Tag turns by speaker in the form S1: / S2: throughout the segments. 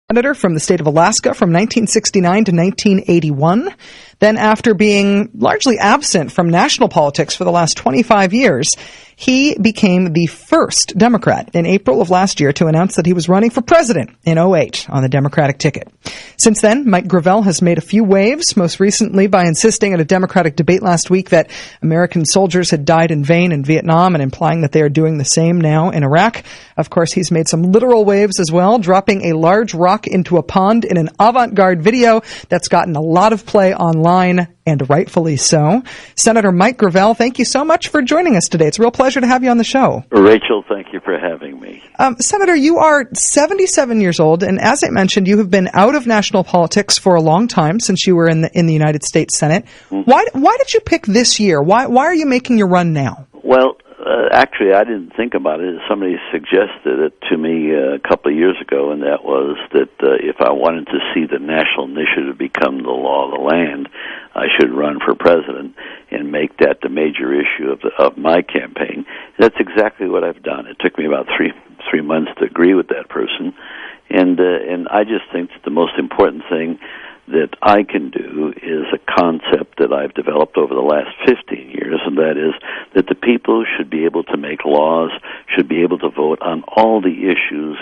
S1: Senator from the state of Alaska from 1969 to 1981. Then, after being largely absent from national politics for the last 25 years, he became the first Democrat in April of last year to announce that he was running for president in '08 on the Democratic ticket. Since then, Mike Gravel has made a few waves, most recently by insisting at a Democratic debate last week that American soldiers had died in vain in Vietnam and implying that they are doing the same now in Iraq. Of course, he's made some literal waves as well, dropping a large rock into a pond in an avant-garde video that's gotten a lot of play online, and rightfully so. Senator Mike Gravel, thank you so much for joining us today. It's a real pleasure to have you on the show.
S2: Rachel, thank you for having me.
S1: Senator, you are 77 years old, and as I mentioned, you have been out of national politics for a long time since you were in the United States Senate. Mm-hmm. Why did you pick this year? Why are you making your run now?
S2: Well, actually, I didn't think about it. Somebody suggested it to me a couple of years ago, and that was that if I wanted to see the national initiative become the law of the land, I should run for president and make that the major issue of my campaign. That's exactly what I've done. It took me about three months to agree with that person, and I just think that the most important thing that I can do is a concept that I've developed over the last 15 years, and that is that the people should be able to make laws, should be able to vote on all the issues,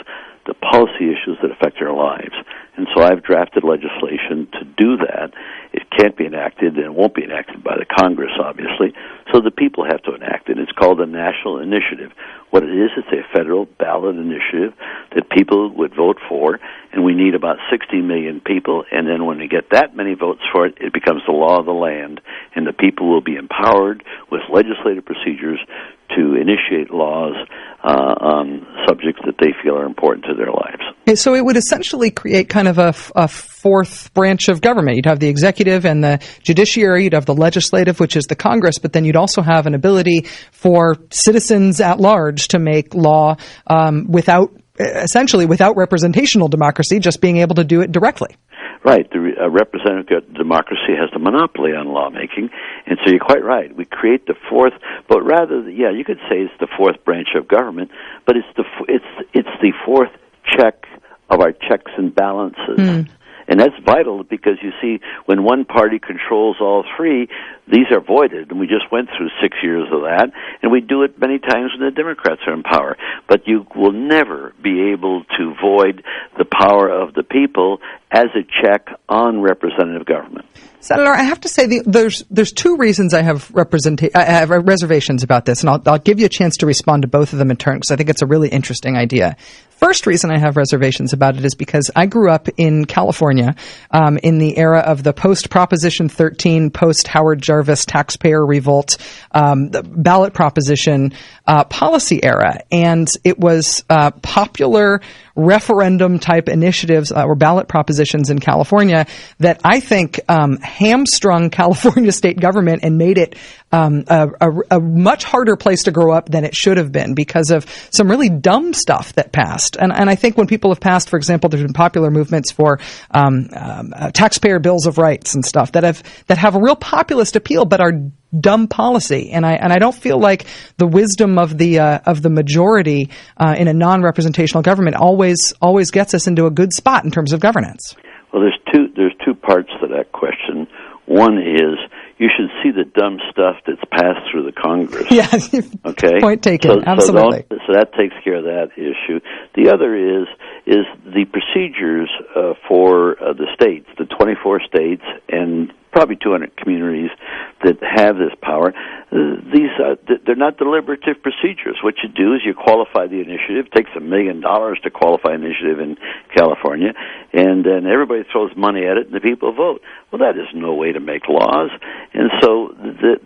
S2: the policy issues that affect their lives. And so I've drafted legislation to do that. It can't be enacted and won't be enacted by the Congress, obviously, so the people have to enact it. It's called a national initiative. What it is, it's a federal ballot initiative that people would vote for, and we need about 60 million people, and then when we get that many votes for it, it becomes the law of the land, and the people will be empowered with legislative procedures to initiate laws on subjects that they feel are important to their lives.
S1: So it would essentially create kind of a fourth branch of government. You'd have the executive and the judiciary, you'd have the legislative, which is the Congress, but then you'd also have an ability for citizens at large to make law without representational democracy, just being able to do it directly.
S2: Right. The representative democracy has the monopoly on lawmaking, and so you're quite right. We create the fourth, but rather, you could say it's the fourth branch of government, but it's the fourth check of our checks and balances. Mm. And that's vital because, you see, when one party controls all three, these are voided, and we just went through 6 years of that, and we do it many times when the Democrats are in power. But you will never be able to void the power of the people as a check on representative government.
S1: Senator, I have to say there's two reasons I have reservations about this, and I'll give you a chance to respond to both of them in turn because I think it's a really interesting idea. First reason I have reservations about it is because I grew up in California in the era of the post-Proposition 13, post-Howard Jarvis taxpayer revolt, the ballot proposition policy era. And it was popular referendum-type initiatives or ballot propositions in California that I think hamstrung California state government and made it a much harder place to grow up than it should have been because of some really dumb stuff that passed. And I think when people have passed, for example, there's been popular movements for taxpayer bills of rights and stuff that have a real populist appeal but are dumb policy. And I don't feel like the wisdom of the majority in a non-representational government always gets us into a good spot in terms of governance.
S2: Well, there's two parts to that question. One is you should see the dumb stuff that's passed through the Congress.
S1: Yeah,
S2: okay.
S1: Point taken. Absolutely.
S2: So that takes care of that issue. The other is the procedures for the states, the 24 states, and probably 200 communities that have this power. They're not deliberative procedures. What you do is you qualify the initiative. It takes $1 million to qualify an initiative in California, and then everybody throws money at it, and the people vote. Well, that is no way to make laws, and so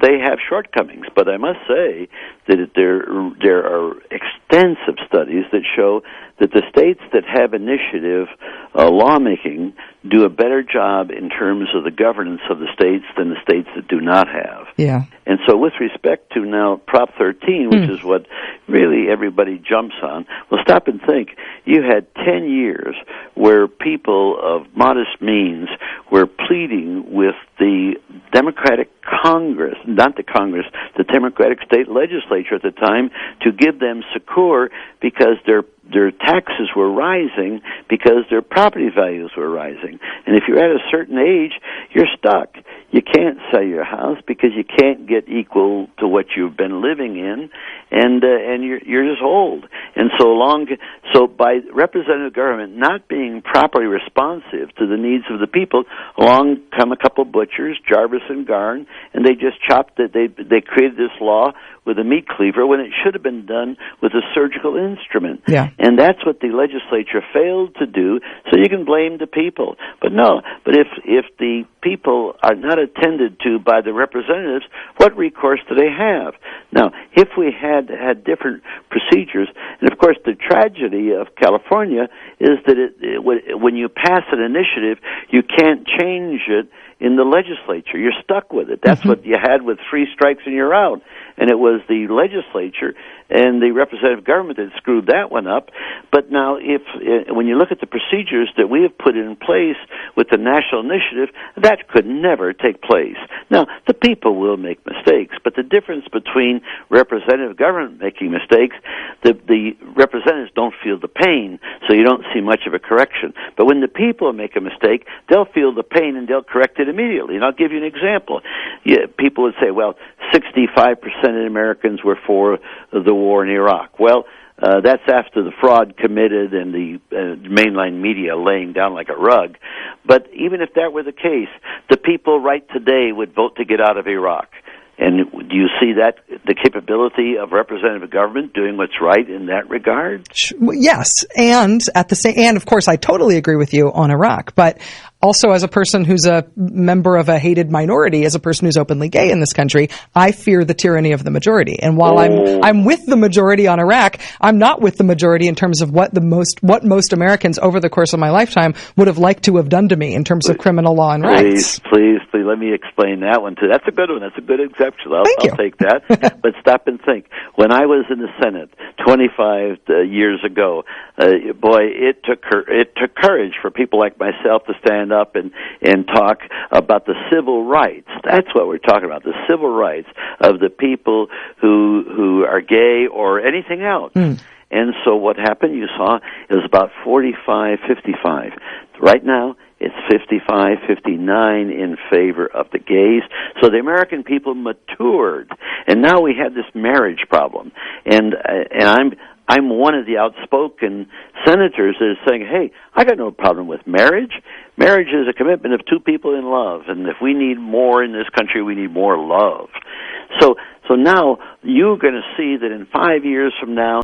S2: they have shortcomings. But I must say that there are extensive studies that show that the states that have initiative lawmaking do a better job in terms of the governance of the states than the states that do not have.
S1: Yeah.
S2: And so with respect to now Prop 13, which is what really everybody jumps on, well, stop and think. You had 10 years where people of modest means were pleading with the Democratic Congress, not the Congress, the Democratic state legislature at the time, to give them succor because their taxes were rising because their property values were rising. And if you're at a certain age, you're stuck. You can't sell your house because you can't get equal to what you've been living in, and you're just old. And so by representative government not being properly responsive to the needs of the people, along come a couple butchers, Jarvis and Garn, and they just chopped it. They created this law with a meat cleaver when it should have been done with a surgical instrument.
S1: Yeah.
S2: And that's what the legislature failed to do, so you can blame the people. But no, but if the people are not attended to by the representatives, what recourse do they have? Now, if we had different procedures, and of course the tragedy of California is that when you pass an initiative, you can't change it in the legislature. You're stuck with it. That's what you had with 3 strikes and you're out. And it was the legislature and the representative government that screwed that one up. But now, when you look at the procedures that we have put in place with the national initiative, that could never take place. Now, the people will make mistakes, but the difference between representative government making mistakes, the representatives don't feel the pain, so you don't see much of a correction. But when the people make a mistake, they'll feel the pain and they'll correct it immediately. And I'll give you an example. People would say, well, 65% of Americans were for the war in Iraq. Well, that's after the fraud committed and the mainline media laying down like a rug. But even if that were the case, the people right today would vote to get out of Iraq. And do you see that, the capability of representative government doing what's right in that regard?
S1: Yes, and of course, I totally agree with you on Iraq. But also, as a person who's a member of a hated minority, as a person who's openly gay in this country, I fear the tyranny of the majority. And while I'm with the majority on Iraq, I'm not with the majority in terms of what most Americans over the course of my lifetime would have liked to have done to me in terms of criminal law and rights.
S2: Please, let me explain that one too. That's a good one. That's a good exception. I'll take that. But stop and think. When I was in the Senate 25 years ago, it took courage for people like myself to stand up and talk about the civil rights. That's what we're talking about, the civil rights of the people who are gay or anything else. And so what happened, you saw, it was about 45-55. Right now, it's 55-59 in favor of the gays. So the American people matured, and now we have this marriage problem. And I'm one of the outspoken senators that is saying, hey, I got no problem with marriage. Marriage is a commitment of 2 people in love, and if we need more in this country, we need more love. So now you're going to see that in 5 years from now,